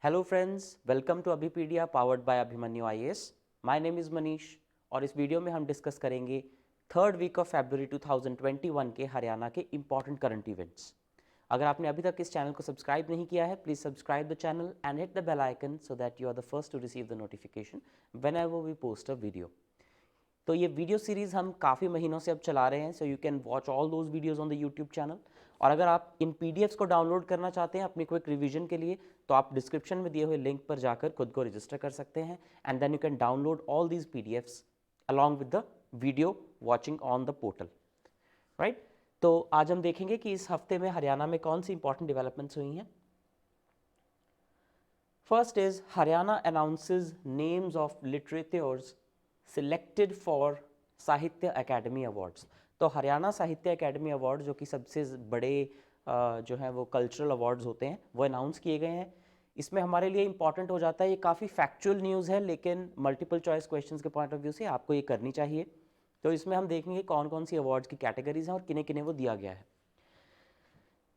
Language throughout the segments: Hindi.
Hello friends, welcome to Abhipedia powered by Abhimanyu IAS. My name is Manish और इस वीडियो में हम डिस्कस करेंगे थर्ड वीक ऑफ फरवरी 2021 के हरियाणा के इंपॉर्टेंट करंट इवेंट्स। अगर आपने अभी तक इस चैनल को सब्सक्राइब नहीं किया है, please subscribe the channel and hit the bell icon so that you are the first to receive the notification whenever we post a video. तो ये वीडियो सीरीज़ हम काफ़ी महीनों से अब चला रहे हैं, so you can watch all those videos on the YouTube channel. और अगर आप इन पीडीएफ्स को डाउनलोड करना चाहते हैं अपनी क्विक रिवीजन के लिए, तो आप डिस्क्रिप्शन में दिए हुए लिंक पर जाकर खुद को रजिस्टर कर सकते हैं and then you can download all these PDFs along with the video watching on the portal, right. तो आज हम देखेंगे कि इस हफ्ते में हरियाणा में कौन सी इंपॉर्टेंट डेवलपमेंट्स हुई हैं। First is Haryana announces names of literatures selected for साहित्य अकेडमी अवार्ड्स। तो हरियाणा साहित्य अकेडमी अवार्ड जो कि सबसे बड़े जो है वो कल्चरल अवार्ड्स होते हैं, वो अनाउंस किए गए हैं। इसमें हमारे लिए इंपॉर्टेंट हो जाता है, ये काफ़ी फैक्चुअल न्यूज़ है लेकिन मल्टीपल चॉइस क्वेश्चंस के पॉइंट ऑफ व्यू से आपको ये करनी चाहिए। तो इसमें हम देखेंगे कौन कौन सी अवार्ड्स की कैटेगरीज हैं और किन्हें किन्हें वो दिया गया है।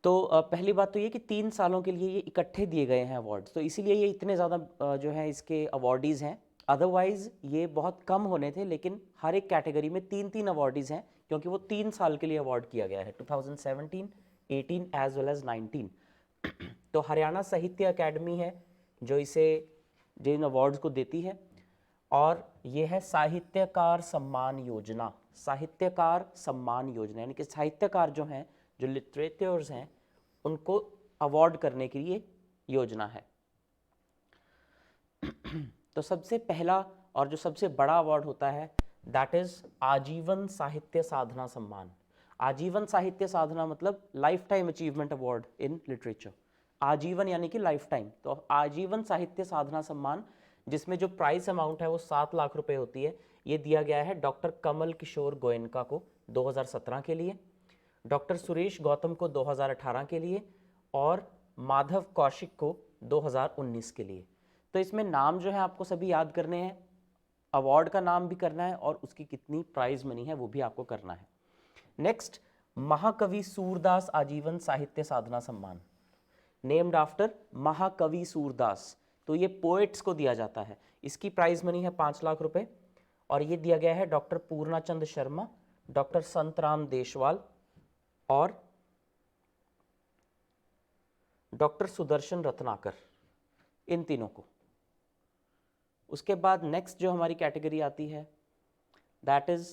तो पहली बात तो ये कि 3 सालों के लिए ये इकट्ठे दिए गए हैं अवार्ड्स, तो इसीलिए ये इतने ज़्यादा जो है इसके अवार्डीज़ हैं। अदरवाइज़ ये बहुत कम होने थे, लेकिन हर एक कैटेगरी में 3-3 अवार्डीज़ हैं क्योंकि वो 3 साल के लिए अवार्ड किया गया है, 2017, 18 एज वेल एज 19। तो हरियाणा साहित्य अकेडमी है जो इसे जिन अवार्ड्स को देती है, और ये है साहित्यकार सम्मान योजना। साहित्यकार सम्मान योजना यानी कि साहित्यकार जो हैं, जो लिटरेचर्स हैं, उनको अवार्ड करने के लिए योजना है। तो सबसे पहला और जो सबसे बड़ा अवार्ड होता है दैट इज आजीवन साहित्य साधना सम्मान। आजीवन साहित्य साधना मतलब life time achievement award in literature. आजीवन यानी कि लाइफ टाइम। तो आजीवन साहित्य साधना सम्मान, जिसमें जो प्राइस अमाउंट है वो 7 लाख रुपए होती है, ये दिया गया है डॉक्टर कमल किशोर गोयनका को 2017 के लिए, डॉक्टर सुरेश गौतम को 2018 के लिए और माधव कौशिक को 2019 के लिए। तो इसमें नाम जो है आपको सभी याद करने हैं, अवार्ड का नाम भी करना है और उसकी कितनी प्राइज मनी है वो भी आपको करना है। नेक्स्ट, महाकवि सूरदास आजीवन साहित्य साधना सम्मान, नेम्ड आफ्टर महाकवि सूरदास। तो ये पोएट्स को दिया जाता है। इसकी प्राइज मनी है 5 लाख रुपए और ये दिया गया है डॉक्टर पूर्णाचंद शर्मा, डॉक्टर संतराम देशवाल और डॉक्टर सुदर्शन रत्नाकर, इन तीनों को। उसके बाद नेक्स्ट जो हमारी कैटेगरी आती है दैट इज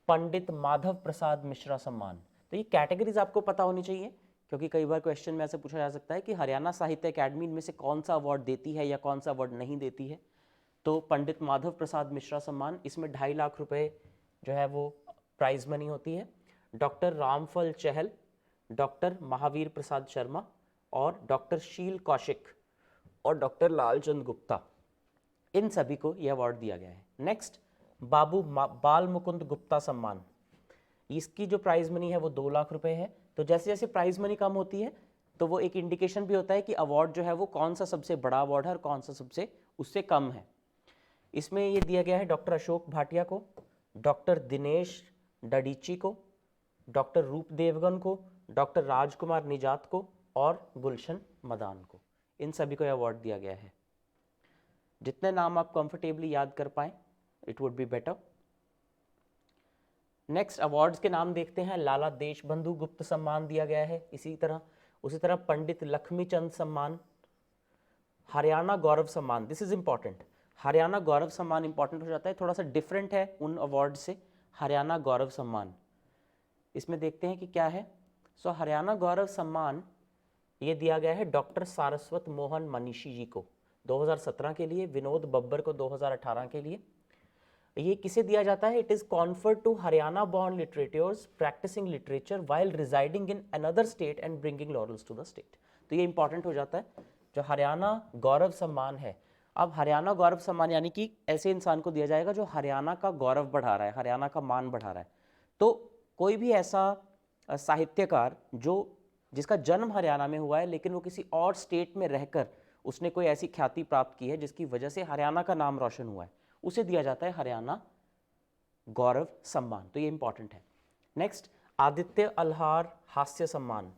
पंडित माधव प्रसाद मिश्रा सम्मान। तो ये कैटेगरीज आपको पता होनी चाहिए क्योंकि कई बार क्वेश्चन में ऐसे पूछा जा सकता है कि हरियाणा साहित्य अकेडमी इनमें से कौन सा अवार्ड देती है या कौन सा अवार्ड नहीं देती है। तो पंडित माधव प्रसाद मिश्रा सम्मान, इसमें 2.5 लाख रुपए जो है वो प्राइज मनी होती है। डॉक्टर रामफल चहल, डॉक्टर महावीर प्रसाद शर्मा और डॉक्टर शील कौशिक और डॉक्टर लालचंद गुप्ता, इन सभी को यह अवार्ड दिया गया है। नेक्स्ट, बाबू बाल मुकुंद गुप्ता सम्मान, इसकी जो प्राइज मनी है वो 2 लाख रुपए है। तो जैसे जैसे प्राइज मनी कम होती है तो वो एक इंडिकेशन भी होता है कि अवार्ड जो है वो कौन सा सबसे बड़ा अवार्ड है और कौन सा सबसे उससे कम है। इसमें ये दिया गया है डॉक्टर अशोक भाटिया को, डॉक्टर दिनेश डडीची को, डॉक्टर रूप देवगन को, डॉक्टर राजकुमार निजात को और गुलशन मदान को, इन सभी को अवार्ड दिया गया है। जितने नाम आप कंफर्टेबली याद कर पाए it would be better. Next awards के नाम देखते हैं। लाला देशबंधु गुप्त सम्मान दिया गया है, उसी तरह पंडित लक्ष्मीचंद सम्मान, हरियाणा गौरव सम्मान, दिस इज इंपॉर्टेंट। हरियाणा गौरव सम्मान इंपॉर्टेंट हो जाता है, थोड़ा सा डिफरेंट है उन अवार्ड से। हरियाणा गौरव सम्मान, इसमें देखते हैं कि क्या है। सो हरियाणा गौरव सम्मान ये दिया गया है डॉक्टर सारस्वत मोहन मनीषी जी को 2017 के लिए, विनोद बब्बर को 2018 के लिए। ये किसे दिया जाता है? It is conferred to Haryana born literatures practising literature while residing in another state and bringing laurels to the state. तो ये इंपॉर्टेंट हो जाता है जो हरियाणा गौरव सम्मान है। अब हरियाणा गौरव सम्मान यानी कि ऐसे इंसान को दिया जाएगा जो हरियाणा का गौरव बढ़ा रहा है, हरियाणा का मान बढ़ा रहा है। तो कोई भी ऐसा साहित्यकार जो जिसका जन्म हरियाणा में हुआ है लेकिन वो किसी और स्टेट में रहकर उसने कोई ऐसी ख्याति प्राप्त की है जिसकी वजह से हरियाणा का नाम रोशन हुआ है, उसे दिया जाता है हरियाणा गौरव सम्मान। तो ये इंपॉर्टेंट है। नेक्स्ट, आदित्य अल्हार हास्य सम्मान,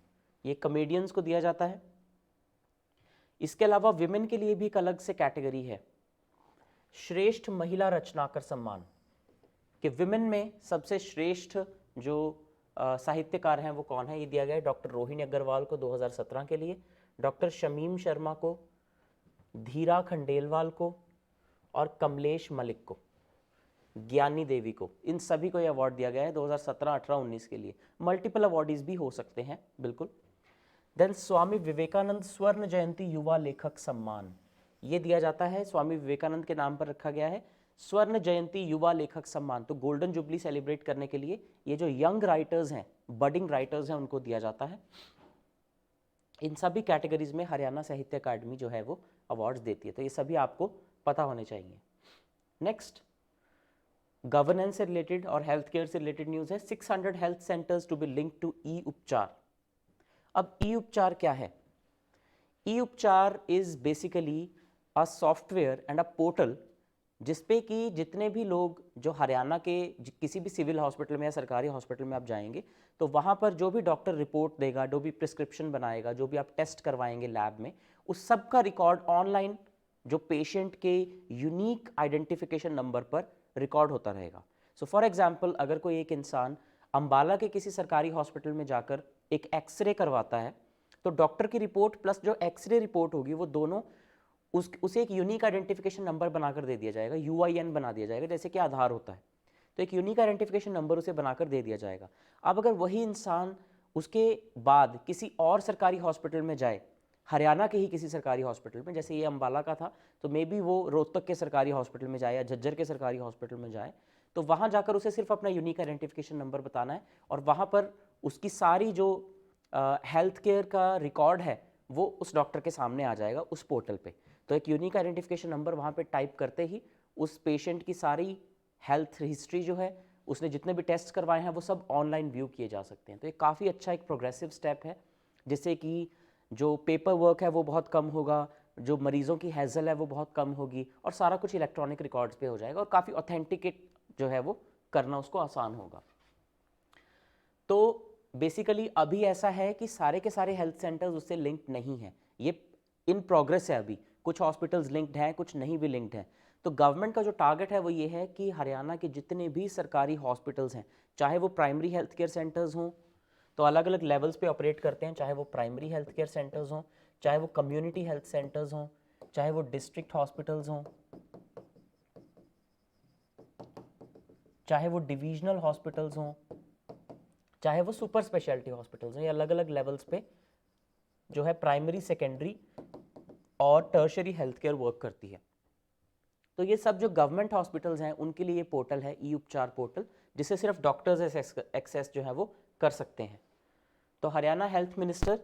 ये कॉमेडियंस को दिया जाता है। इसके अलावा विमेन के लिए भी एक अलग से कैटेगरी है, श्रेष्ठ महिला रचनाकर सम्मान, कि विमेन में सबसे श्रेष्ठ जो साहित्यकार हैं वो कौन है, ये दिया गया है डॉक्टर रोहिणी अग्रवाल को 2017 के लिए, डॉक्टर शमीम शर्मा को, धीरा खंडेलवाल को और कमलेश मलिक को, ज्ञानी देवी को, इन सभी को ये अवार्ड दिया गया है 2017, 18, 19 के लिए। मल्टीपल अवार्डीज भी हो सकते हैं बिल्कुल। देन स्वामी विवेकानंद स्वर्ण जयंती युवा लेखक सम्मान, ये दिया जाता है, स्वामी विवेकानंद के नाम पर रखा गया है स्वर्ण जयंती युवा लेखक सम्मान। तो गोल्डन जुबली सेलिब्रेट करने के लिए ये जो यंग राइटर्स हैं, बडिंग राइटर्स हैं, उनको दिया जाता है। इन सभी कैटेगरीज में हरियाणा साहित्य अकादमी जो है वो अवार्ड्स देती है, तो ये सभी आपको पता होने चाहिए। नेक्स्ट, गवर्नेंस से रिलेटेड और हेल्थ केयर से रिलेटेड न्यूज़ है। 600 health centres to be link to e Upchaar. अब ई उपचार क्या है? E Upchaar is basically a software and a portal जिसपे कि जितने भी लोग जो हरियाणा के किसी भी सिविल हॉस्पिटल में या सरकारी हॉस्पिटल में आप जाएंगे तो वहाँ पर जो भी डॉक्टर रिपोर्ट देगा, जो भी प्रिस्क्रिप्शन बनाएगा, जो भी आप टेस्ट करवाएंगे लैब में, उस सब का रिकॉर्ड ऑनलाइन जो पेशेंट के यूनिक आइडेंटिफिकेशन नंबर पर रिकॉर्ड होता रहेगा। सो फॉर एग्जाम्पल, अगर कोई एक इंसान अंबाला के किसी सरकारी हॉस्पिटल में जाकर एक एक्सरे करवाता है तो डॉक्टर की रिपोर्ट प्लस जो एक्सरे रिपोर्ट होगी वो दोनों उसे एक यूनिक आइडेंटिफिकेशन नंबर बनाकर दे दिया जाएगा, UIN बना दिया जाएगा, जैसे कि आधार होता है। तो एक यूनिक आइडेंटिफिकेशन नंबर उसे बनाकर दे दिया जाएगा। अब अगर वही इंसान उसके बाद किसी और सरकारी हॉस्पिटल में जाए, हरियाणा के ही किसी सरकारी हॉस्पिटल में, जैसे ये अंबाला का था तो मे बी वो रोहतक के सरकारी हॉस्पिटल में जाए या झज्जर के सरकारी हॉस्पिटल में जाए, तो वहाँ जाकर उसे सिर्फ अपना यूनिक आइडेंटिफिकेशन नंबर बताना है और वहाँ पर उसकी सारी जो हेल्थ केयर का रिकॉर्ड है वो उस डॉक्टर के सामने आ जाएगा उस पोर्टल पे। तो एक यूनिक आइडेंटिफिकेशन नंबर वहाँ पे टाइप करते ही उस पेशेंट की सारी हेल्थ हिस्ट्री जो है, उसने जितने भी टेस्ट करवाए हैं वो सब ऑनलाइन व्यू किए जा सकते हैं। तो ये काफ़ी अच्छा एक प्रोग्रेसिव स्टेप है जिससे कि जो पेपर वर्क है वो बहुत कम होगा, जो मरीजों की हैजल है वो बहुत कम होगी और सारा कुछ इलेक्ट्रॉनिक रिकॉर्ड्स पे हो जाएगा और काफ़ी ऑथेंटिकेट जो है वो करना उसको आसान होगा। तो बेसिकली अभी ऐसा है कि सारे के सारे हेल्थ सेंटर्स उससे लिंक्ड नहीं हैं, ये इन प्रोग्रेस है, अभी कुछ हॉस्पिटल्स लिंक्ड हैं, कुछ नहीं भी लिंक्ड हैं। तो गवर्नमेंट का जो टारगेट है वो ये है कि हरियाणा के जितने भी सरकारी हॉस्पिटल्स हैं, चाहे वो प्राइमरी हेल्थ केयर सेंटर्स हों, तो अलग अलग लेवल्स पे ऑपरेट करते हैं, चाहे वो प्राइमरी हेल्थ केयर सेंटर्स हों, चाहे वो कम्युनिटी हेल्थ सेंटर्स हों, चाहे वो डिस्ट्रिक्ट हॉस्पिटल्स हों, चाहे वो डिविजनल हॉस्पिटल्स हों, चाहे वो सुपर स्पेशलिटी हॉस्पिटल्स हों, ये अलग अलग लेवल्स पे जो है प्राइमरी, सेकेंडरी और टर्शरी हेल्थ केयर वर्क करती है। तो ये सब जो गवर्नमेंट हॉस्पिटल्स हैं उनके लिए ये पोर्टल है, ई उपचार पोर्टल, जिसे सिर्फ डॉक्टर्स एक्सेस जो है वो कर सकते हैं। तो हरियाणा हेल्थ मिनिस्टर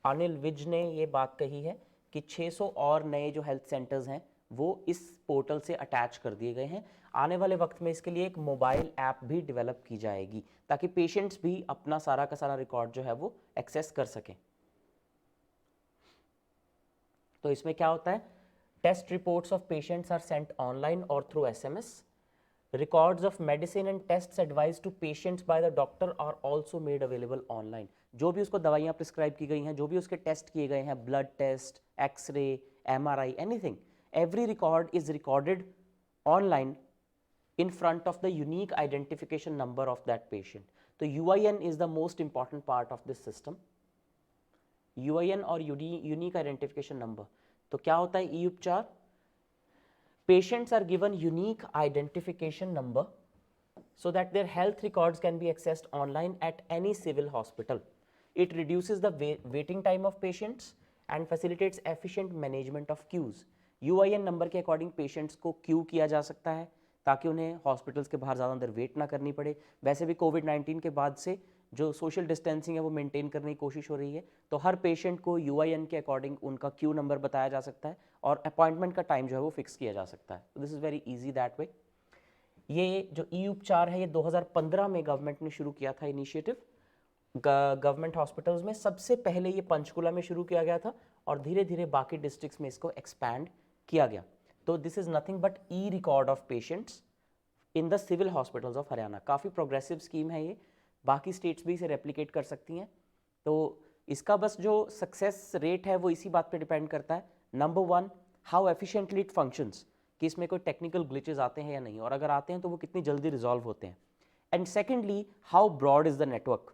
अनिल विज ने ये बात कही है कि 600 और नए जो हेल्थ सेंटर्स हैं वो इस पोर्टल से अटैच कर दिए गए हैं। आने वाले वक्त में इसके लिए एक मोबाइल ऐप भी डेवलप की जाएगी ताकि पेशेंट्स भी अपना सारा का सारा रिकॉर्ड जो है वो एक्सेस कर सकें। तो इसमें क्या होता है, test reports of patients are sent online और through SMS। Records of medicine and test advice to patients by the doctor are also made available online. जो भी उसको दवाइयाँ प्रिस्क्राइब की गई हैं, जो भी उसके टेस्ट किए गए हैं, blood test, x-ray, MRI, anything, every record is recorded online in front of the unique identification number of that patient. तो UIN is the most important part of this system. UIN और unique identification number. तो क्या होता है ई उपचार? Patients are given unique identification number so that their health records can be accessed online at any civil hospital. It reduces the waiting time of patients and facilitates efficient management of queues. UIN number के अकॉर्डिंग पेशेंट्स को क्यू किया जा सकता है ताकि उन्हें हॉस्पिटल्स के बाहर ज़्यादा अंदर वेट ना करनी पड़े। वैसे भी कोविड-19 के बाद से जो सोशल डिस्टेंसिंग है वो मेंटेन करने की कोशिश हो रही है, तो हर पेशेंट को UIN के अकॉर्डिंग उनका क्यू नंबर बताया जा सकता है और अपॉइंटमेंट का टाइम जो है वो फिक्स किया जा सकता है। This is very easy that way. ये जो ई उपचार है ये 2015 में गवर्नमेंट ने शुरू किया था इनिशिएटिव गवर्नमेंट हॉस्पिटल्स में। सबसे पहले ये पंचकुला में शुरू किया गया था और धीरे धीरे बाकी डिस्ट्रिक्ट्स में इसको एक्सपैंड किया गया। तो this is nothing but e record of patients in the civil hospitals of Haryana. काफ़ी प्रोग्रेसिव स्कीम है ये, बाकी स्टेट्स भी इसे रेप्लिकेट कर सकती हैं। तो इसका बस जो सक्सेस रेट है वो इसी बात पे डिपेंड करता है, number one, how efficiently it functions, कि इसमें कोई टेक्निकल ग्लिचेस आते हैं या नहीं, और अगर आते हैं तो वो कितनी जल्दी रिजॉल्व होते हैं। And secondly, how broad is the network,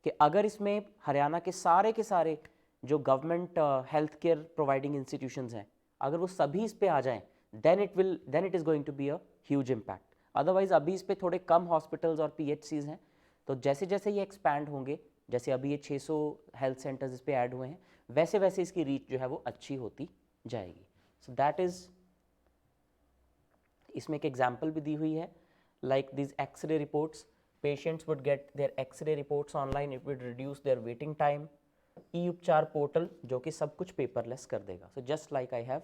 कि अगर इसमें हरियाणा के सारे जो government health care providing institutions हैं, अगर वो सभी इस पे आ जाएं, then it is going to be a huge impact. Otherwise अभी इस पे थोड़े कम हॉस्पिटल्स और PHCs हैं, तो जैसे जैसे ये एक्सपैंड होंगे, जैसे अभी ये 600 हेल्थ सेंटर्स इस पे ऐड हुए हैं, वैसे वैसे इसकी रीच जो है वो अच्छी होती जाएगी। सो दैट इज़, इसमें एक एग्जाम्पल भी दी हुई है, like this x-ray reports, patients would get their X-ray reports online, it would reduce their waiting time, ई-उपचार पोर्टल जो कि सब कुछ पेपरलेस कर देगा। So just like I have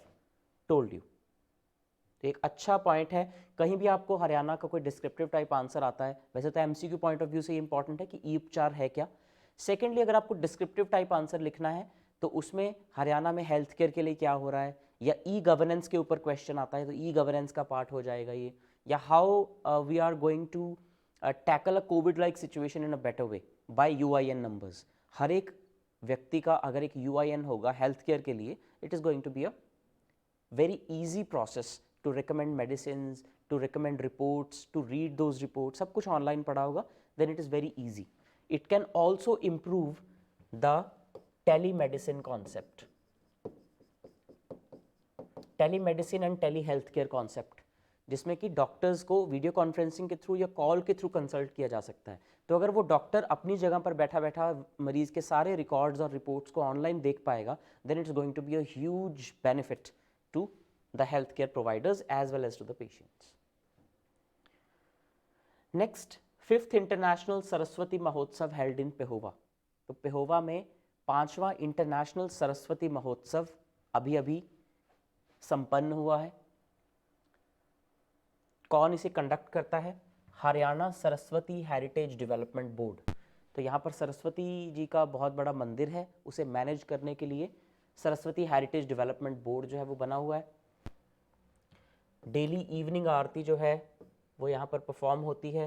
told you. तो एक अच्छा पॉइंट है, कहीं भी आपको हरियाणा का कोई डिस्क्रिप्टिव टाइप आंसर आता है, वैसे तो MCQ पॉइंट ऑफ व्यू से इंपॉर्टेंट है कि ई-उपचार है क्या। सेकेंडली, अगर आपको डिस्क्रिप्टिव टाइप आंसर लिखना है तो उसमें हरियाणा में हेल्थ केयर के लिए क्या हो रहा है, या ई-गवर्नेंस के ऊपर क्वेश्चन आता है तो ई-गवर्नेंस का पार्ट हो जाएगा ये, या how we are going to tackle a Covid like situation in a better way by UIN numbers. हर एक व्यक्ति का अगर एक UIN होगा हेल्थ केयर के लिए, it is going to be a very easy process to recommend medicines, to recommend reports, to read those reports, सब कुछ ऑनलाइन पड़ा होगा, then it is very easy. It can also improve the telemedicine concept, telemedicine and telehealthcare concept, जिसमें कि डॉक्टर्स को वीडियो कॉन्फ्रेंसिंग के थ्रू या कॉल के थ्रू कंसल्ट किया जा सकता है। तो अगर वो डॉक्टर अपनी जगह पर बैठा बैठा मरीज के सारे रिकॉर्ड्स और रिपोर्ट्स को ऑनलाइन देख पाएगा, then it's going to be a huge benefit to the healthcare providers as well as to the patients. Next, 5th International Saraswati Mahotsav held in Pehowa. तो पेहोवा में 5वां इंटरनेशनल सरस्वती महोत्सव अभी अभी संपन्न हुआ है। कौन इसे कंडक्ट करता है? Haryana Saraswati heritage development board. तो यहाँ पर सरस्वती जी का बहुत बड़ा मंदिर है, उसे मैनेज करने के लिए सरस्वती हेरिटेज डेवलपमेंट बोर्ड जो है वो बना हुआ है। डेली इवनिंग आरती जो है वो यहाँ पर परफॉर्म होती है।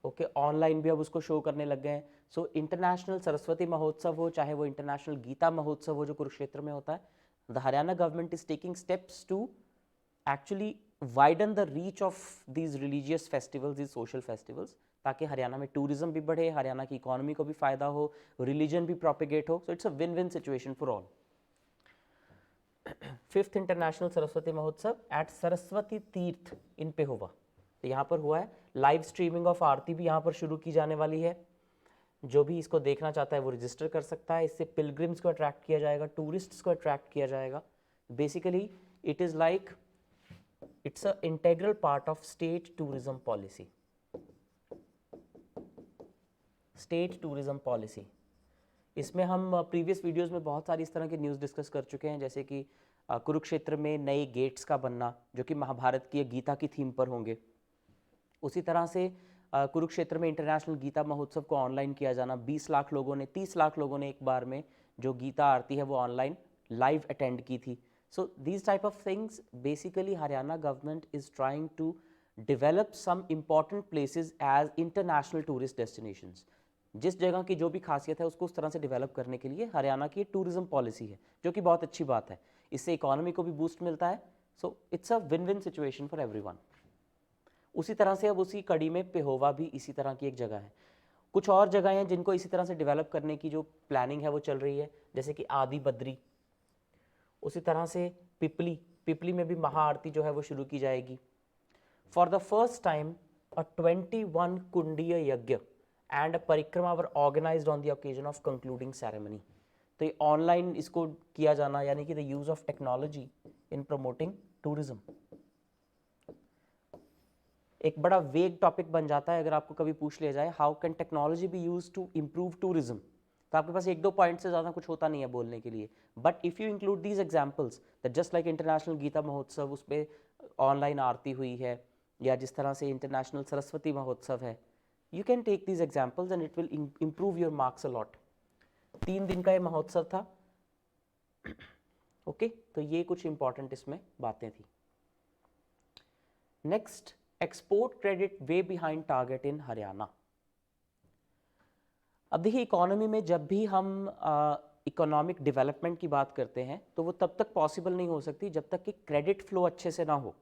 ओके, ऑनलाइन भी अब उसको शो करने लग गए हैं। सो इंटरनेशनल सरस्वती महोत्सव हो, चाहे वो इंटरनेशनल गीता महोत्सव हो जो कुरुक्षेत्र में होता है, the Haryana government is taking steps to actually widen the reach of these religious festivals, these social festivals, ताकि हरियाणा में टूरिज्म भी बढ़े, हरियाणा की इकोनॉमी को भी फायदा हो, रिलीजन भी प्रोपिगेट हो। सो it's a win win situation for all. 5th international Saraswati महोत्सव एट सरस्वती तीर्थ इन पेहोवा, तो यहाँ पर हुआ है। लाइव स्ट्रीमिंग ऑफ आरती भी यहाँ पर शुरू की जाने वाली है। जो भी इसको देखना चाहता है वो रजिस्टर कर सकता है। इससे पिलग्रिम्स को अट्रैक्ट किया जाएगा, टूरिस्ट्स को अट्रैक्ट किया जाएगा। Basically it is like it's a integral part of state tourism policy. State tourism policy, इसमें हम प्रीवियस वीडियोस में बहुत सारी इस तरह की न्यूज़ डिस्कस कर चुके हैं, जैसे कि कुरुक्षेत्र में नए गेट्स का बनना जो कि महाभारत की गीता की थीम पर होंगे। उसी तरह से कुरुक्षेत्र में इंटरनेशनल गीता महोत्सव को ऑनलाइन किया जाना। 20 लाख लोगों ने, 30 लाख लोगों ने एक बार में जो गीता आरती है वो ऑनलाइन लाइव अटेंड की थी। So these type of things, basically Haryana government is trying to develop some important places as international tourist destinations। जिस जगह की जो भी खासियत है उसको उस तरह से डेवलप करने के लिए हरियाणा की टूरिज्म पॉलिसी है, जो कि बहुत अच्छी बात है। इससे इकोनॉमी को भी बूस्ट मिलता है। सो it's a win win situation for everyone. उसी तरह से अब उसी कड़ी में पेहोवा भी इसी तरह की एक जगह है। कुछ और जगह हैं जिनको इसी तरह से डेवलप करने की जो प्लानिंग है वो चल रही है, जैसे कि आदि बद्री। उसी तरह से पिपली में भी महाआरती जो है वो शुरू की जाएगी। For the first time a 21 kundiya yagya and parikrama were organised on the occasion of concluding ceremony. तो ये ऑनलाइन इसको किया जाना, यानी कि the use of technology in promoting tourism. एक बड़ा वेग टॉपिक बन जाता है अगर आपको कभी पूछ लिया जाए how can technology be use to improve tourism, तो आपके पास एक दो पॉइंट से ज़्यादा कुछ होता नहीं है बोलने के लिए। But if you include these examples that just like international Gita Mahotsav, उस पर ऑनलाइन आरती हुई है, या जिस तरह से इंटरनेशनल सरस्वती महोत्सव है, you can take these examples and it will improve your marks a lot. 3 दिन का ये महोत्सव था। ओके, तो ये कुछ इंपॉर्टेंट इसमें बातें थी। Next, export credit way behind target in Haryana. अब देखिए, इकोनॉमी में जब भी हम इकोनॉमिक डेवलपमेंट की बात करते हैं तो वो तब तक पॉसिबल नहीं हो सकती जब तक कि क्रेडिट फ्लो अच्छे से ना हो।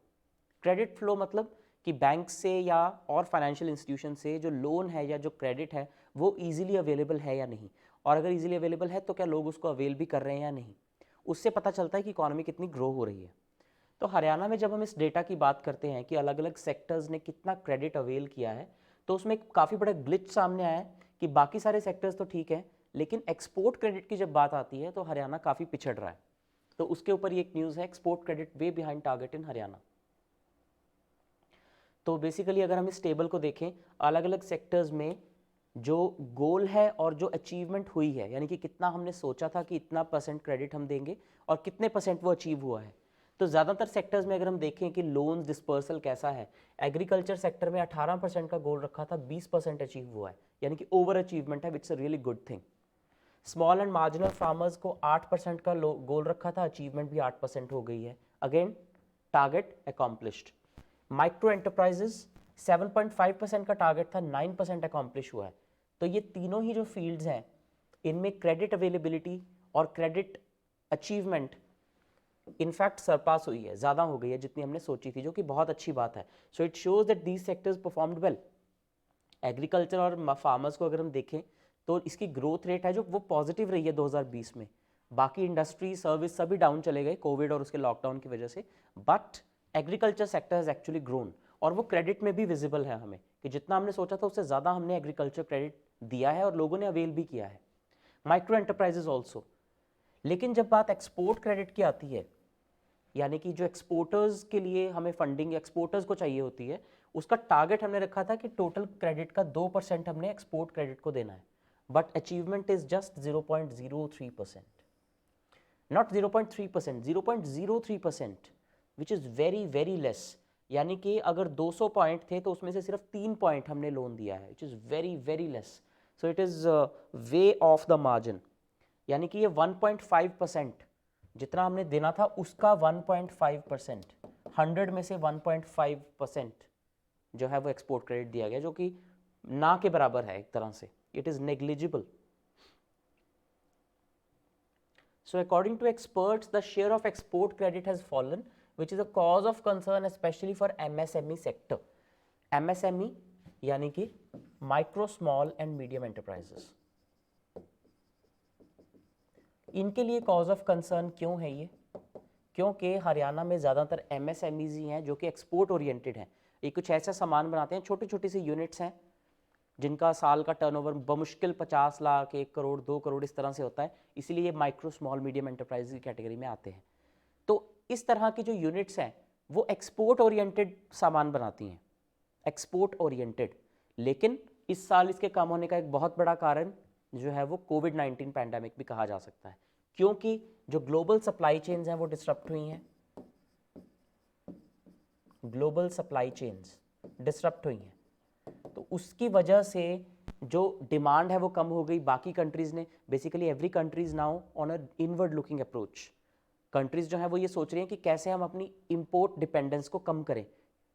क्रेडिट फ्लो मतलब कि बैंक से या और फाइनेंशियल इंस्टीट्यूशन से जो लोन है या जो क्रेडिट है वो इजीली अवेलेबल है या नहीं, और अगर इजीली अवेलेबल है तो क्या लोग उसको अवेल भी कर रहे हैं या नहीं। उससे पता चलता है कि इकोनॉमी कितनी ग्रो हो रही है। तो हरियाणा में जब हम इस डेटा की बात करते हैं कि अलग अलग सेक्टर्स ने कितना क्रेडिट अवेल किया है, तो उसमें एक काफ़ी बड़ा ग्लिच सामने आया है कि बाकी सारे सेक्टर्स तो ठीक है, लेकिन एक्सपोर्ट क्रेडिट की जब बात आती है तो हरियाणा काफ़ी पिछड़ रहा है। तो उसके ऊपर ये एक न्यूज़ है, export credit way behind target in Haryana. तो बेसिकली अगर हम इस टेबल को देखें, अलग अलग सेक्टर्स में जो गोल है और जो अचीवमेंट हुई है, यानी कि कितना हमने सोचा था कि इतना परसेंट क्रेडिट हम देंगे और कितने परसेंट वो अचीव हुआ है। तो ज़्यादातर सेक्टर्स में अगर हम देखें कि लोन्स डिस्पर्सल कैसा है, एग्रीकल्चर सेक्टर में 18% का गोल रखा था, 20% अचीव हुआ है, यानी कि ओवर अचीवमेंट है, which is a really good thing. Small and marginal farmers को 8% का गोल रखा था, अचीवमेंट भी 8% हो गई है, again target accomplished. Micro enterprises 7.5% का टारगेट था, 9% अकॉम्प्लिश हुआ है। तो ये तीनों ही जो फील्ड्स हैं, इनमें क्रेडिट अवेलेबिलिटी और क्रेडिट अचीवमेंट इनफैक्ट सरपास हुई है, ज़्यादा हो गई है जितनी हमने सोची थी, जो कि बहुत अच्छी बात है। So it shows that these sectors performed well. Agriculture और फार्मर्स को अगर हम देखें तो इसकी ग्रोथ रेट है जो वो पॉजिटिव रही है 2020 में। बाकी इंडस्ट्री सर्विस सभी डाउन चले गए कोविड और उसके लॉकडाउन की वजह से, but agriculture sector has actually grown, और वो क्रेडिट में भी विजिबल है हमें कि जितना हमने सोचा था उससे ज़्यादा हमने एग्रीकल्चर क्रेडिट दिया है और लोगों ने अवेल भी किया है। Micro enterprises also. लेकिन जब बात एक्सपोर्ट क्रेडिट की आती है, यानी कि जो एक्सपोर्टर्स के लिए हमें फंडिंग एक्सपोर्टर्स को चाहिए होती है, उसका टारगेट हमने रखा था कि टोटल क्रेडिट का 2% हमने एक्सपोर्ट क्रेडिट को देना है, but achievement is just 0.03%, not 0.3%, 0.03%, which is very very less. यानी कि अगर 200 पॉइंट थे तो उसमें से सिर्फ 3 पॉइंट हमने लोन दिया है, which is very very less. So it is way of the margin. यानी कि ये 1.5% जितना हमने देना था उसका 1.5%, 100 में से 1.5% जो है वो एक्सपोर्ट क्रेडिट दिया गया, जो कि ना के बराबर है एक तरह से, it is negligible. So according to experts, the share of export credit has fallen, which is a cause of concern especially for MSME sector. MSME यानी कि micro small and medium enterprises, इनके लिए कॉज ऑफ कंसर्न क्यों है ये? क्योंकि हरियाणा में ज़्यादातर MSMEs ही हैं जो कि एक्सपोर्ट ओरिएंटेड हैं। ये कुछ ऐसा सामान बनाते हैं, छोटी छोटी सी यूनिट्स हैं जिनका साल का टर्नओवर बमुश्किल 50 लाख, 1 करोड़, 2 करोड़ इस तरह से होता है, इसीलिए ये माइक्रो स्मॉल मीडियम एंटरप्राइज की कैटेगरी में आते हैं। तो इस तरह की जो यूनिट्स हैं वो एक्सपोर्ट ओरिएंटेड सामान बनाती हैं, एक्सपोर्ट ओरिएंटेड। लेकिन इस साल इसके कम होने का एक बहुत बड़ा कारण जो है वो कोविड-19 पैंडेमिक भी कहा जा सकता है, क्योंकि जो ग्लोबल सप्लाई चेन्स हैं वो डिस्टर्ब हुई हैं, ग्लोबल सप्लाई चेन्स डिस्टर्ब हुई हैं, तो उसकी वजह से जो डिमांड है वो कम हो गई। बाकी कंट्रीज़ ने, basically every countries now on a inward looking approach, countries जो है वो ये सोच रही हैं कि कैसे हम अपनी इंपोर्ट डिपेंडेंस को कम करें।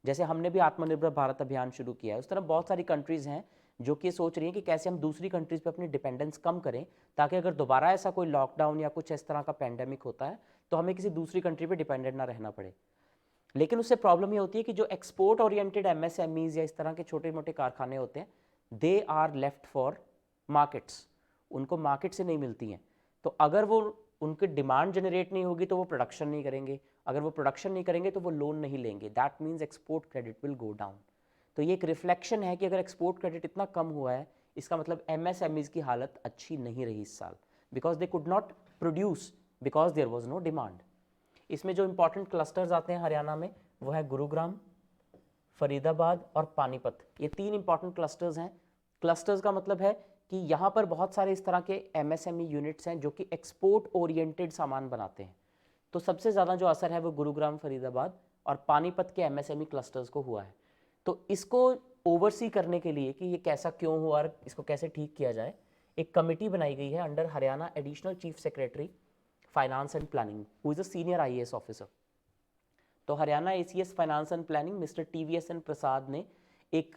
जैसे हमने भी आत्मनिर्भर भारत अभियान शुरू किया है, उस तरह बहुत सारी कंट्रीज़ हैं जो कि सोच रही हैं कि कैसे हम दूसरी कंट्रीज़ पे अपनी डिपेंडेंस कम करें, ताकि अगर दोबारा ऐसा कोई लॉकडाउन या कुछ इस तरह का पैंडेमिक होता है तो हमें किसी दूसरी कंट्री पे डिपेंडेंट ना रहना पड़े। लेकिन उससे प्रॉब्लम ये होती है कि जो एक्सपोर्ट ओरिएंटेड MSMEs या इस तरह के छोटे मोटे कारखाने होते हैं, they are left for markets, उनको मार्केट से नहीं मिलती हैं। तो अगर वो उनकी डिमांड जनरेट नहीं होगी तो वो प्रोडक्शन नहीं करेंगे, अगर वो प्रोडक्शन नहीं करेंगे तो वो लोन नहीं लेंगे, that means export credit will go down. तो ये एक रिफ्लेक्शन है कि अगर एक्सपोर्ट क्रेडिट इतना कम हुआ है, इसका मतलब MSMEs की हालत अच्छी नहीं रही इस साल, because they could not produce because there was no demand. इसमें जो इंपॉर्टेंट क्लस्टर्स आते हैं हरियाणा में वो है गुरुग्राम, फरीदाबाद और पानीपत। ये 3 इंपॉर्टेंट क्लस्टर्स हैं। क्लस्टर्स का मतलब है कि यहाँ पर बहुत सारे इस तरह के MSME यूनिट्स हैं जो कि एक्सपोर्ट ओरिएंटेड सामान बनाते हैं। तो सबसे ज़्यादा जो असर है वो गुरुग्राम, फरीदाबाद और पानीपत के MSME क्लस्टर्स को हुआ है। तो इसको ओवरसी करने के लिए कि ये कैसा क्यों हुआ और इसको कैसे ठीक किया जाए, एक कमेटी बनाई गई है under Haryana additional chief secretary finance and planning, who is a senior IAS officer. तो Haryana ACS finance and planning mister TVSN Prasad ने एक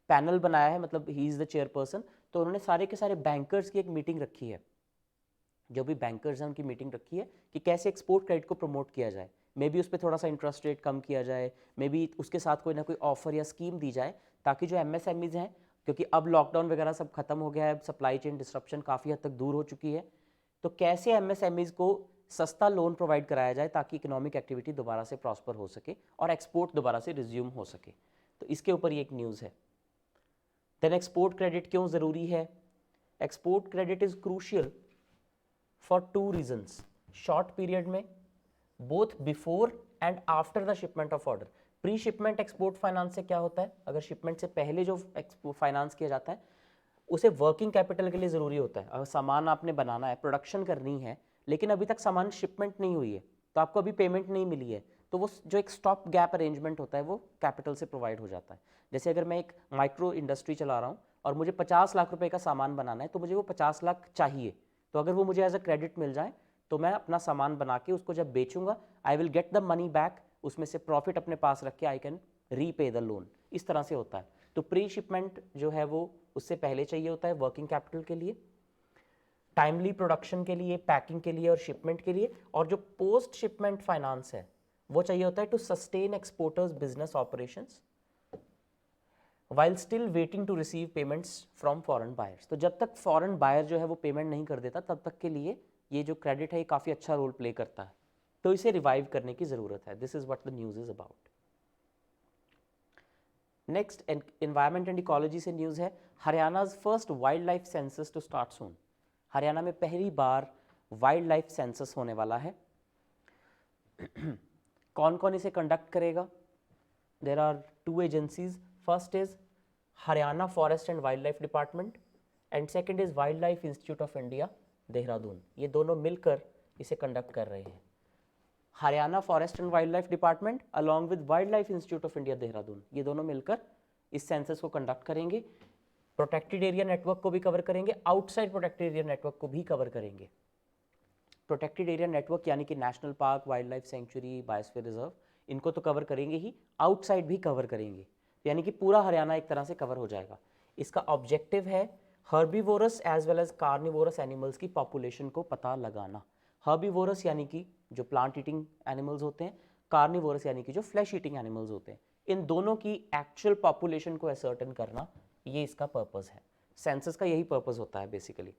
पैनल बनाया है, मतलब ही इज़ द चेयरपर्सन। तो उन्होंने सारे के सारे बैंकर्स की एक मीटिंग रखी है जो भी बैंकर्स हैं उनकी मीटिंग रखी है कि कैसे एक्सपोर्ट क्रेडिट को प्रमोट किया जाए। मे बी उस पर थोड़ा सा इंटरेस्ट रेट कम किया जाए, मे बी उसके साथ कोई ना कोई ऑफर या स्कीम दी जाए, ताकि जो MSMEs हैं, क्योंकि अब लॉकडाउन वगैरह सब खत्म हो गया है, सप्लाई चेन डिस्ट्रप्शन काफ़ी हद तक दूर हो चुकी है, तो कैसे MSMEs को सस्ता लोन प्रोवाइड कराया जाए ताकि इकोनॉमिक एक्टिविटी दोबारा से प्रॉस्पर हो सके और एक्सपोर्ट दोबारा से रिज्यूम हो सके। तो इसके ऊपर ये एक न्यूज़ है। देन एक्सपोर्ट क्रेडिट क्यों ज़रूरी है? Export credit is crucial for 2 reasons. Short period में, both before and after the shipment of order. Pre shipment export finance से क्या होता है, अगर शिपमेंट से पहले जो फाइनेंस किया जाता है उसे वर्किंग कैपिटल के लिए ज़रूरी होता है। अगर सामान आपने बनाना है, प्रोडक्शन करनी है, लेकिन अभी तक सामान शिपमेंट नहीं हुई है, तो आपको अभी पेमेंट नहीं मिली है, तो वो जो एक स्टॉप गैप अरेंजमेंट होता है वो कैपिटल से प्रोवाइड हो जाता है। जैसे अगर मैं एक माइक्रो इंडस्ट्री चला रहा हूँ और मुझे 50 लाख रुपए का सामान बनाना है, तो मुझे वो 50 लाख चाहिए, तो अगर वो मुझे एज अ क्रेडिट मिल जाए तो मैं अपना सामान बना के उसको जब बेचूंगा, I will get the money back, उसमें से प्रॉफिट अपने पास रख के I can repay the loan. इस तरह से होता है। तो प्री शिपमेंट जो है वो उससे पहले चाहिए होता है वर्किंग कैपिटल के लिए, टाइमली प्रोडक्शन के लिए, पैकिंग के लिए और शिपमेंट के लिए। और जो पोस्ट शिपमेंट फाइनेंस है वो चाहिए होता है to sustain exporters business operations while still waiting to receive payments from foreign buyers. तो जब तक फॉरेन बायर जो है वो पेमेंट नहीं कर देता, तब तक के लिए ये जो क्रेडिट है ये काफ़ी अच्छा रोल प्ले करता है। तो इसे रिवाइव करने की ज़रूरत है। This is what the news is about. Next environment and ecology से न्यूज़ है, Haryana's first wild life census to start soon. Haryana में पहली बार वाइल्ड लाइफ सेंसस होने वाला है। कौन कौन इसे कंडक्ट करेगा? There are 2 agencies. First is Haryana forest and wildlife department and second is wildlife institute of India Dehradun. ये दोनों मिलकर इसे कंडक्ट कर रहे हैं। Haryana forest and wildlife department along with wildlife institute of India Dehradun, ये दोनों मिलकर इस सेंसस को कंडक्ट करेंगे। प्रोटेक्टेड एरिया नेटवर्क को भी कवर करेंगे, आउटसाइड प्रोटेक्टेड एरिया नेटवर्क को भी कवर करेंगे। प्रोटेक्टेड एरिया नेटवर्क यानी कि national park, wild life sanctuary, biosphere reserve, इनको तो कवर करेंगे ही, आउटसाइड भी कवर करेंगे, यानी कि पूरा हरियाणा एक तरह से कवर हो जाएगा। इसका ऑब्जेक्टिव है herbivorous as well as carnivorous animals की पॉपुलेशन को पता लगाना। हर्बीवोरस यानी कि जो प्लांट ईटिंग एनिमल्स होते हैं, कार्निवोरस यानी कि जो फ्लैश ईटिंग एनिमल्स होते हैं, इन दोनों की एक्चुअल पॉपुलेशन को असर्टेन करना, ये इसका पर्पस है। सेंसस का यही पर्पस होता है बेसिकली।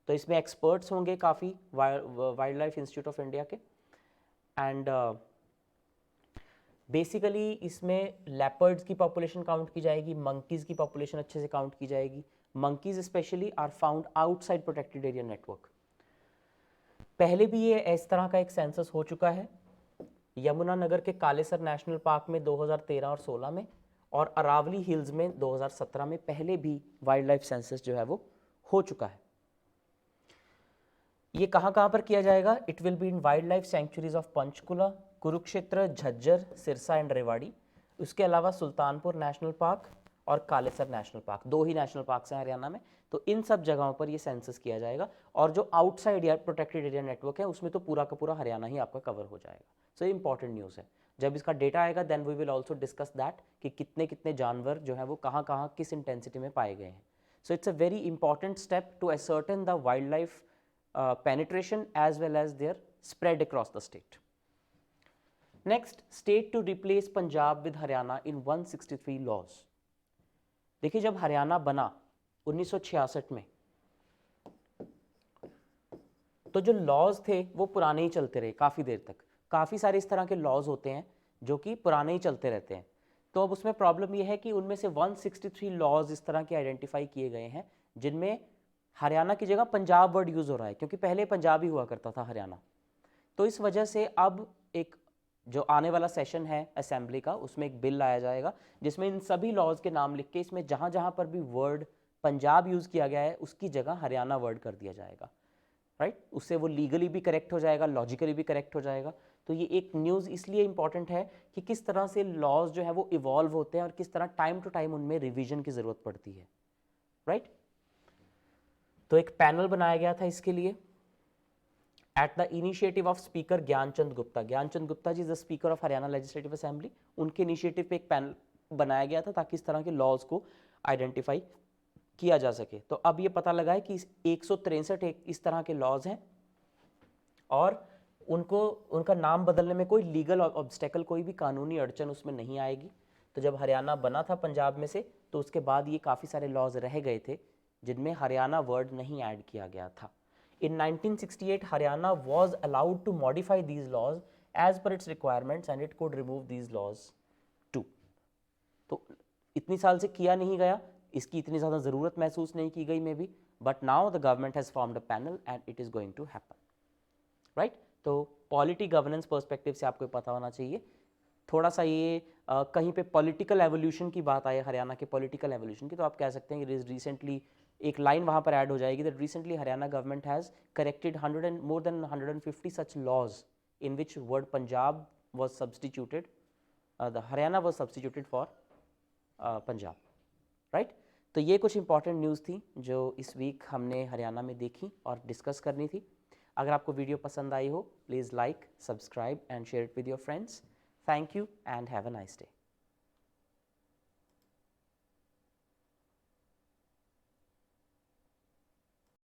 तो इसमें एक्सपर्ट्स होंगे काफ़ी wild life institute of India के, एंड बेसिकली इसमें लेपर्ड्स की पॉपुलेशन काउंट की जाएगी, मंकीज़ की पॉपुलेशन अच्छे से काउंट की जाएगी। Monkeys specially are found outside protected area network. पहले भी ये इस तरह का एक सेंसस हो चुका है, यमुनानगर के कालेसर नेशनल पार्क में 2013 और 16 में, और अरावली हिल्स में 2017 में पहले भी वाइल्ड लाइफ सेंसस जो है वो हो चुका है। ये कहाँ कहाँ पर किया जाएगा? It will be in wild life sanctuaries of Panchkula, Kurukshetra, Jhajjar, Sirsa and Rewari. उसके अलावा सुल्तानपुर नेशनल पार्क और कालेसर नेशनल पार्क, 2 ही नेशनल पार्क्स हैं हरियाणा में, तो इन सब जगहों पर ये सेंसस किया जाएगा। और जो आउटसाइड या प्रोटेक्टेड एरिया नेटवर्क है उसमें तो पूरा का पूरा हरियाणा ही आपका कवर हो जाएगा। सो ये इंपॉर्टेंट न्यूज़ है। जब इसका डेटा आएगा then we will also discuss that कि कितने कितने जानवर जो है वो कहाँ कहाँ किस इंटेंसिटी में पाए गए हैं। So it's a very important step to ascertain the wildlife penetration as well as their spread across the state. Next, state to replace Punjab with Haryana in 163 laws. देखिए जब हरियाणा बना 1966 में, तो जो लॉज थे वो पुराने ही चलते रहे काफ़ी देर तक। काफ़ी सारे इस तरह के लॉज होते हैं जो कि पुराने ही चलते रहते हैं। तो अब उसमें प्रॉब्लम ये है कि उनमें से 163 लॉज इस तरह के आइडेंटिफाई किए गए हैं जिनमें हरियाणा की जगह पंजाब वर्ड यूज़ हो रहा है, क्योंकि पहले पंजाब ही हुआ करता था हरियाणा। तो इस वजह से अब एक जो आने वाला सेशन है असेंबली का, उसमें एक बिल लाया जाएगा जिसमें इन सभी लॉज के नाम लिख के इसमें जहाँ जहाँ पर भी वर्ड पंजाब यूज़ किया गया है उसकी जगह हरियाणा वर्ड कर दिया जाएगा, राइट। उससे वो लीगली भी करेक्ट हो जाएगा, लॉजिकली भी करेक्ट हो जाएगा। तो ये एक न्यूज़ इसलिए इंपॉर्टेंट है कि किस तरह से लॉज जो है वो इवॉल्व होते हैं और किस तरह टाइम टू टाइम उनमें रिविजन की ज़रूरत पड़ती है, राइट। तो एक पैनल बनाया गया था इसके लिए at the initiative of speaker Gyanchand Gupta. Gyanchand Gupta ji is the speaker of Haryana legislative assembly. उनके इनिशिएटिव पे एक पैनल बनाया गया था ताकि इस तरह के लॉज को आइडेंटिफाई किया जा सके। तो अब ये पता लगा है कि 163 इस तरह के लॉज हैं और उनको उनका नाम बदलने में कोई लीगल ऑब्स्टेकल, कोई भी कानूनी अड़चन उसमें नहीं आएगी। तो जब हरियाणा बना था पंजाब में से, तो उसके बाद ये काफ़ी सारे लॉज रह गए थे जिनमें हरियाणा वर्ड नहीं ऐड किया गया था। In 1968, Haryana was allowed to modify these laws as per its requirements and it could remove these laws too. तो इतनी साल से किया नहीं गया, इसकी इतनी ज़्यादा ज़रूरत महसूस नहीं की गई maybe, but now the government has formed a panel and it is going to happen, right. तो पॉलिटी गवर्नेंस पर्सपेक्टिव से आपको पता होना चाहिए। थोड़ा सा ये कहीं पे पॉलिटिकल एवोल्यूशन की बात आए, हरियाणा के पॉलिटिकल एवोल्यूशन की, तो आप कह सकते हैं कि रिसेंटली एक लाइन वहाँ पर ऐड हो जाएगी that recently Haryana government has corrected more than 150 such laws in which word Punjab was substituted, the Haryana was substituted for Punjab, right. तो ये कुछ इंपॉर्टेंट न्यूज़ थी जो इस वीक हमने हरियाणा में देखी और डिस्कस करनी थी। अगर आपको वीडियो पसंद आई हो, please like, subscribe and share it with your friends. Thank you and have a nice day.